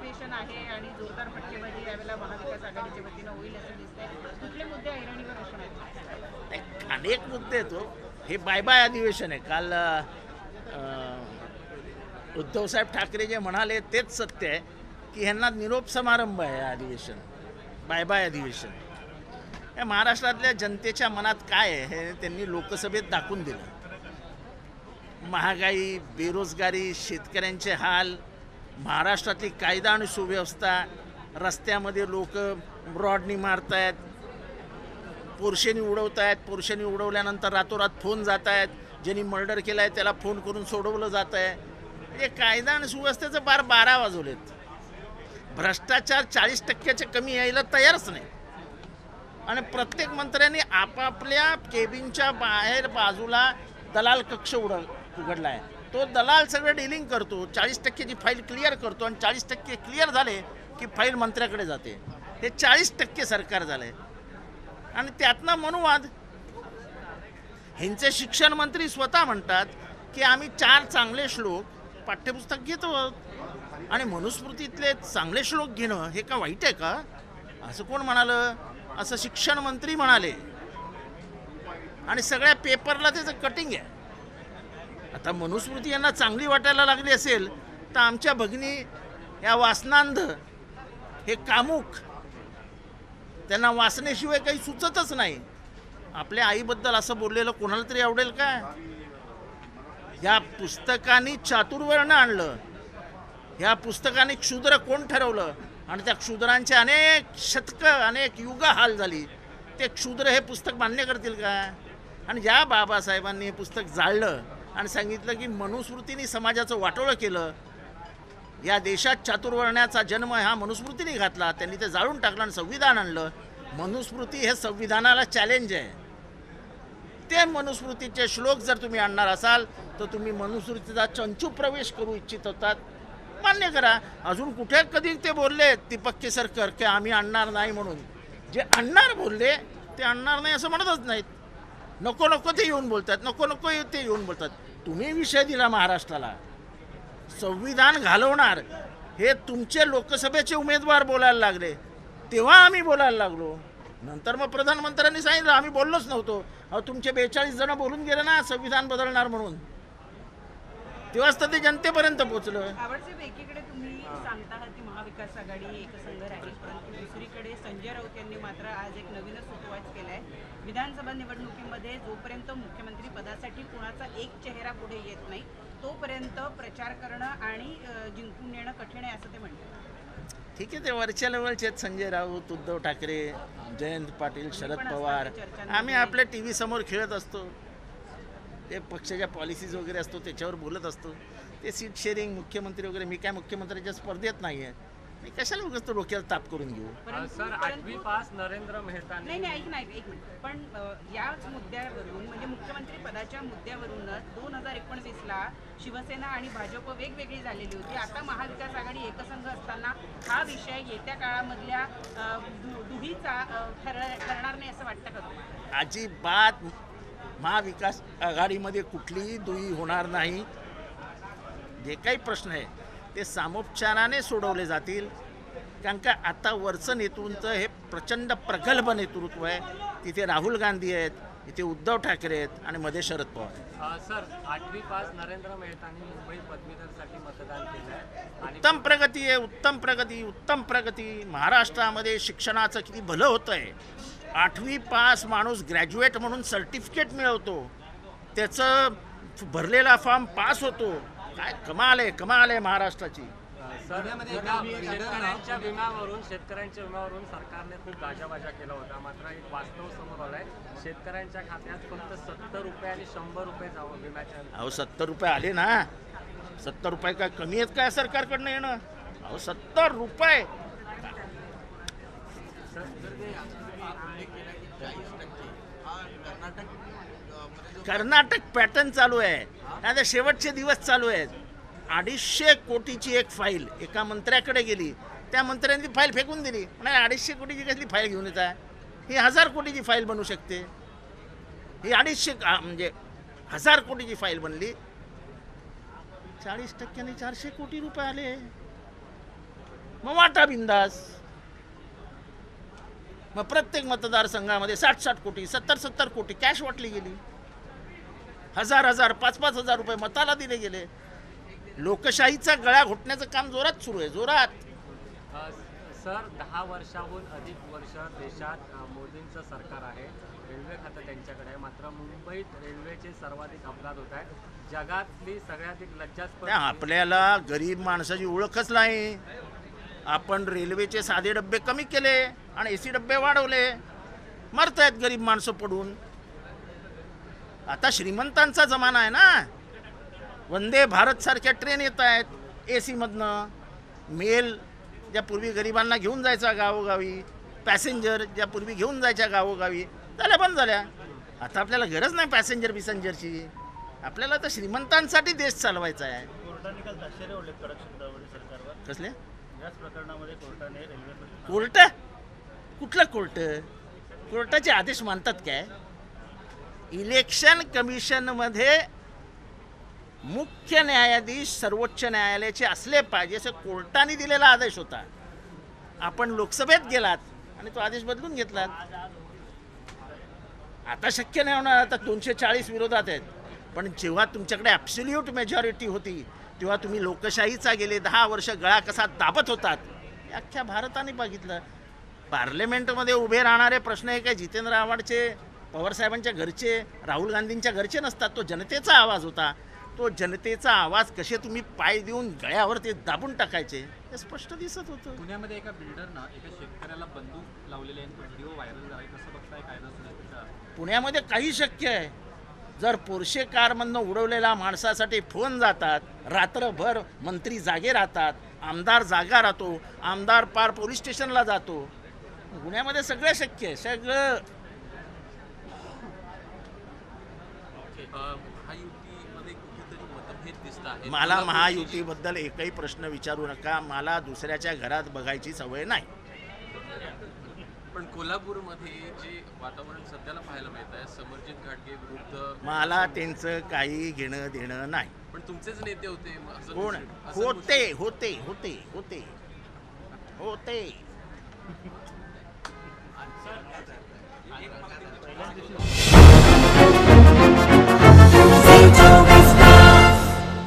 अधिवेशन आहे आणि जोरदार फटकेबाजी यावेळेला महाविकास आघाडीच्या वतीनं होईल असं दिसतंय. कुठले मुद्दे ऐरणीवर असणार? अनेक मुद्दे आहेत हो. हे बाय बाय अधिवेशन आहे. काल उद्धवसाहेब ठाकरे जे म्हणाले तेच सत्य आहे की ह्यांना निरोप समारंभ आहे अधिवेशन, बाय बाय अधिवेशन. या महाराष्ट्रातल्या जनतेच्या मनात काय आहे हे त्यांनी लोकसभेत दाखवून दिलं. महागाई, बेरोजगारी, शेतकऱ्यांचे हाल, महाराष्ट्रातली कायदा आणि सुव्यवस्था, रस्त्यामध्ये लोक रॉडनी मारत आहेत, पोरशेनी उडवत आहेत, पोरशेनी उडवल्यानंतर रातोरात फोन जात आहेत, ज्यांनी मर्डर केला आहे त्याला फोन करून सोडवलं जात आहे. म्हणजे कायदा आणि सुव्यवस्थेचं बार 12 वाजवलेत. भ्रष्टाचार 40% कमी यायला तयारच नाही. आणि प्रत्येक मंत्र्यांनी आपापल्या केबिनच्या बाहेर बाजूला दलाल कक्ष उघडला आहे. तो दलाल सगळं डिलिंग करतो, 40%ची फाईल क्लिअर करतो आणि 40% क्लिअर झाले की फाईल मंत्र्याकडे जाते. हे 40% सरकार झालं आहे. आणि त्यातनं मनुवाद. ह्यांचे शिक्षण मंत्री स्वतः म्हणतात की आम्ही 4 चांगले श्लोक पाठ्यपुस्तक घेतो आणि मनुस्मृतीतले चांगले श्लोक घेणं हे का वाईट आहे का? असं कोण म्हणालं? असं शिक्षण मंत्री म्हणाले. आणि सगळ्या पेपरला त्याचं कटिंग आहे. आता मनुस्मृती यांना चांगली वाटायला लागली असेल तर आमच्या भगिनी या वासनांध, हे कामुक, त्यांना वाचण्याशिवाय काही सुचतच नाही. आपल्या आईबद्दल असं बोललेलं कोणाला तरी आवडेल का? या पुस्तकाने चातुर्वर्ण आणलं. ह्या पुस्तकाने क्षुद्र कोण ठरवलं? आणि त्या क्षुद्रांचे अनेक शतकं, अनेक युग हाल झाली. ते क्षुद्र हे पुस्तक मान्य करतील का? आणि ज्या बाबासाहेबांनी हे पुस्तक जाळलं आणि सांगितलं की मनुस्मृतीने समाजाचं वाटोळं केलं, या देशात चातुर्वर्ण्याचा जन्म हा मनुस्मृतीने घातला, त्यांनी ते जाळून टाकलं आणि संविधान आणलं. मनुस्मृती हे संविधानाला चॅलेंज आहे. ते मनुस्मृतीचे श्लोक जर तुम्ही आणणार असाल तर तुम्ही मनुस्मृतीचा चंचू प्रवेश करू इच्छित होतात, मान्य करा. अजून कुठे कधी ते बोलले दीपक केसरकर की आम्ही आणणार नाही म्हणून? जे आणणार बोलले ते आणणार नाही असं म्हणतच नाहीत. नको नको ते येऊन बोलतात, नको नको ते येऊन बोलतात. तुम्ही विषय दिला महाराष्ट्राला, संविधान घालवणार हे तुमचे लोकसभेचे उमेदवार बोलायला लागले, तेव्हा आम्ही बोलायला लागलो. नंतर मग प्रधानमंत्र्यांनी सांगितलं आम्ही बोललोच नव्हतो. अहो तुमचे 42 जण बोलून गेले ना संविधान बदलणार म्हणून, तेव्हाच तर ते जनतेपर्यंत पोहोचलं. आवडसाहेब, एकीकडे तुम्ही सांगता आहात की महाविकास आघाडी एकसंघ राहील, परंतु दुसरीकडे संजय राऊत यांनी मात्र आज एक नवीनच सुतवाच केलाय. विधानसभा निवडणुकीमध्ये जोपर्यंत मुख्यमंत्री पदासाठी कुणाचा एक चेहरा पुढे येत नाही तोपर्यंत प्रचार करणं आणि जिंकून येणं कठीण आहे असं ते म्हणतात. ठीक आहे, ते वरच्या लेवलचे आहेत. संजय राऊत, उद्धव ठाकरे, जयंत पाटील, शरद पवार. आम्ही आपल्या टी व्ही समोर खेळत असतो, ते पक्षाच्या पॉलिसीज वगैरे असतो त्याच्यावर बोलत असतो. ते सीट शेअरिंग, मुख्यमंत्री वगैरे. मी काय मुख्यमंत्र्यांच्या स्पर्धेत नाही आहे. मी कशाला उगाच तो डोक्याला ताप करून घेऊ? सर 8वी पास नरेंद्र मेहतांनी नाही ऐक एक मिनिट. पण याच मुद्द्यावरून म्हणजे मुख्यमंत्री पदाच्या मुद्द्यावरूनच 2019ला शिवसेना आणि भाजप वेगवेगळी झालेली होती. आता महाविकास आघाडी एकसंघ असताना हा विषय येत्या काळामधल्या दुहीचा ठरणार नाही असं वाटतं का? अजिबात महाविकास आघाडीमध्ये कुठलीही दुही होणार नाही. जे काही प्रश्न आहे ते सामोपचाराने सोडवले जातील. कारण का आता वरचं नेतृत्व हे प्रचंड प्रगल्भ नेतृत्व आहे. तिथे राहुल गांधी आहेत, इथे उद्धव ठाकरे आहेत आणि मध्ये शरद पवार आहेत. सर 8वी पास नरेंद्र मेहतांनी मुंबई पदवीधरसाठी मतदान केलं आहे. उत्तम प्रगती आहे, उत्तम प्रगती, उत्तम प्रगती. महाराष्ट्रामध्ये शिक्षणाचं किती भलं होतं आहे. 8वी पास माणूस ग्रॅज्युएट म्हणून सर्टिफिकेट मिळवतो, त्याचं भरलेला फॉर्म पास होतो. काय कमाल आहे, कमाल आहे महाराष्ट्राची. शेतकऱ्यांच्या विम्यावरून सरकारने खूप गाजावाजा केला होता. मात्र एक वास्तव समोर आलंय, शेतकऱ्यांच्या खात्यात फक्त 70 रुपये आणि 100 रुपये जावं विम्याच्या. अहो 70 रुपये आले ना, 70 रुपये काय कमी आहेत काय सरकारकडनं येणं? अहो 70 रुपये. कर्नाटक पॅटर्न चालू आहे. आता शेवटचे दिवस चालू आहेत. 250 कोटीची एक फाईल एका मंत्र्याकडे गेली, त्या मंत्र्यांनी फाईल फेकून दिली. नाही 250 कोटीची कसली फाईल घेऊन येत आहे? ही 1000 कोटीची फाईल बनू शकते. ही 250 म्हणजे 1000 कोटीची फाईल बनली. 40% 400 कोटी रुपये आले. मग वाटा बिंदास. मग प्रत्येक मतदारसंघामध्ये 60-60 कोटी 70-70 कोटी कॅश वाटली गेली. 1000-1000 5-5 रुपये मताला दिले गेले. लोकशाहीचा गळा घोटण्याचं काम जोरात सुरू आहे, जोरात. सर 10 वर्षाहून अधिक वर्ष देशात मोदींचं सरकार आहे, रेल्वे खातं त्यांच्याकडे आहे, मात्र मुंबईत रेल्वेचे सर्वाधिक अपघात होत आहेत. जगातली सगळ्याधिक लज्जास्पद. आपल्याला गरीब माणसाची ओळखच नाही. आपण रेल्वेचे साधे डब्बे कमी केले आणि एसी डब्बे वाढवले. मरतायत गरीब माणसं पडून. आता श्रीमंतांचा जमाना आहे ना. वंदे भारत सारख्या ट्रेन येत आहेत एसी मधनं. मेल ज्या पूर्वी गरिबांना घेऊन जायचा गावोगावी, पॅसेंजर ज्या पूर्वी घेऊन जायच्या गावोगावी, झाल्या बंद झाल्या. आता आपल्याला गरज नाही पॅसेंजर बिसेंजरची. आपल्याला तर श्रीमंतांसाठी देश चालवायचा आहे. कसले कोर्ट? कुठलं कोर्ट? कोर्टाचे आदेश मानतात काय? इलेक्शन कमिशनमध्ये मुख्य न्यायाधीश सर्वोच्च न्यायालयाचे असले पाहिजे असं कोर्टाने दिलेला आदेश होता. आपण लोकसभेत गेलात आणि तो आदेश बदलून घेतलात. आता शक्य नाही होणार. आता 240 विरोधात आहेत. पण जेव्हा तुमच्याकडे ॲब्सोल्यूट मेजॉरिटी होती तेव्हा तुम्ही लोकशाहीचा गेले 10 वर्ष गळा कसा दाबत होतात हे अख्ख्या भारताने बघितलं. पार्लमेंटमध्ये उभे राहणारे प्रश्न हे काय जितेंद्र आव्हाडचे, पवारसाहेबांच्या घरचे, राहुल गांधींच्या घरचे नसतात. तो जनतेचा आवाज होता. तो जनतेचा आवाज कसे तुम्ही पाय देऊन गळ्यावर ते दाबून टाकायचे हे स्पष्ट दिसत होतं. पुण्यामध्ये एका बिल्डरनं एका शेतकऱ्याला बंदूक लावलेले आहे, व्हिडिओ व्हायरल झाला. कसं बघताय कायदा सुव्यवस्थेचा? पुण्यामध्ये काही शक्य आहे. जर पोर्शे कारमधनं उडवलेल्या माणसासाठी फोन जातात, रात्रभर मंत्री जागे राहतात, आमदार जागा राहतो, आमदार पार पोलीस स्टेशनला जातो. पुण्यामध्ये सगळं शक्य आहे, सगळं. मला महायुतीबद्दल एकही प्रश्न विचारू नका. मला दुसऱ्याच्या घरात बघायची सवय नाही. पण कोल्हापूरमध्ये जे वातावरण सध्याला पाहायला मिळत आहे समरजित घाटगे विरुद्ध, मला त्यांचं काही घेणं देणं नाही. पण तुमचेच नेते होते असं कोण? असं होते होते होते होते होते